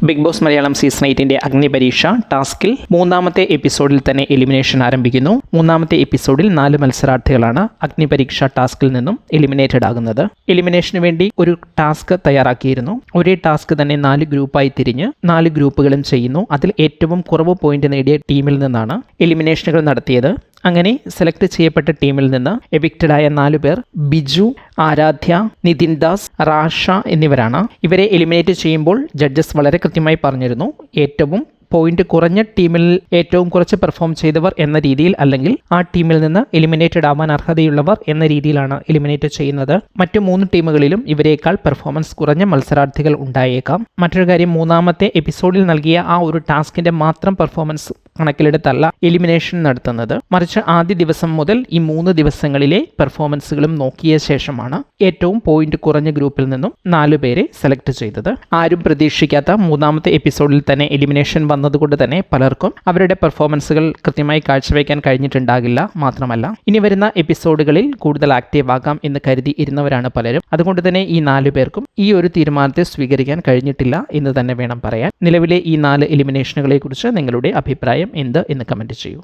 Big boss Malayalam season 8 അഗ്നിപരീക്ഷ ടാസ്കിൽ മൂന്നാമത്തെ എപ്പിസോഡിൽ തന്നെ എലിമിനേഷൻ ആരംഭിക്കുന്നു. മൂന്നാമത്തെ എപ്പിസോഡിൽ 4 മത്സരാർത്ഥികളാണ് അഗ്നിപരീക്ഷ ടാസ്കിൽ നിന്നും എലിമിനേറ്റഡ് ആകുന്നത്. എലിമിനേഷന് വേണ്ടി ഒരു ടാസ്ക് തയ്യാറാക്കിയിരുന്നു. ഒരേ ടാസ്ക് തന്നെ 4 ഗ്രൂപ്പായി തിരിഞ്ഞ് 4 ഗ്രൂപ്പുകളും ചെയ്യുന്നു. അതിൽ ഏറ്റവും കുറവ് പോയിന്റ് നേടിയ ടീമിൽ നിന്നാണ് എലിമിനേഷനുകൾ നടത്തിയത്. അങ്ങനെ സെലക്ട് ചെയ്യപ്പെട്ട ടീമിൽ നിന്ന് എവിക്റ്റഡായ 4 പേർ ബിജു, ആരാധ്യ, നിതിൻ ദാസ്, റാഷ എന്നിവരാണ്. ഇവരെ എലിമിനേറ്റ് ചെയ്യുമ്പോൾ ജഡ്ജസ് വളരെ കൃത്യമായി പറഞ്ഞിരുന്നു, ഏറ്റവും പോയിന്റ് കുറഞ്ഞ ടീമിൽ ഏറ്റവും കുറച്ച് പെർഫോം ചെയ്തവർ എന്ന രീതിയിൽ, അല്ലെങ്കിൽ ആ ടീമിൽ നിന്ന് എലിമിനേറ്റഡ് ആവാൻ അർഹതയുള്ളവർ എന്ന രീതിയിലാണ് എലിമിനേറ്റ് ചെയ്യുന്നത്. മറ്റു 3 ടീമുകളിലും ഇവരേക്കാൾ പെർഫോമൻസ് കുറഞ്ഞ മത്സരാർത്ഥികൾ ഉണ്ടായേക്കാം. മറ്റൊരു കാര്യം, മൂന്നാമത്തെ എപ്പിസോഡിൽ നൽകിയ ആ ഒരു ടാസ്കിന്റെ മാത്രം പെർഫോമൻസ് കണക്കിലെടുത്തല്ല എലിമിനേഷൻ നടത്തുന്നത്, മറിച്ച് ആദ്യ ദിവസം മുതൽ ഈ 3 ദിവസങ്ങളിലെ പെർഫോമൻസുകളും നോക്കിയ ശേഷമാണ് ഏറ്റവും പോയിന്റ് കുറഞ്ഞ ഗ്രൂപ്പിൽ നിന്നും 4 പേരെ സെലക്ട് ചെയ്തത്. ആരും പ്രതീക്ഷിക്കാത്ത മൂന്നാമത്തെ എപ്പിസോഡിൽ തന്നെ എലിമിനേഷൻ വന്നതുകൊണ്ട് തന്നെ പലർക്കും അവരുടെ പെർഫോമൻസുകൾ കൃത്യമായി കാഴ്ചവെക്കാൻ കഴിഞ്ഞിട്ടുണ്ടാകില്ല. മാത്രമല്ല, ഇനി വരുന്ന എപ്പിസോഡുകളിൽ കൂടുതൽ ആക്റ്റീവ് ആകാം എന്ന് കരുതി ഇരുന്നവരാണ് പലരും. അതുകൊണ്ട് തന്നെ ഈ 4 പേർക്കും ഈ ഒരു തീരുമാനത്തെ സ്വീകരിക്കാൻ കഴിഞ്ഞിട്ടില്ല എന്ന് തന്നെ വേണം പറയാൻ. നിലവിലെ ഈ 4 എലിമിനേഷനുകളെ കുറിച്ച് നിങ്ങളുടെ അഭിപ്രായം എന്ത് എന്ന് കമന്റ് ചെയ്യൂ.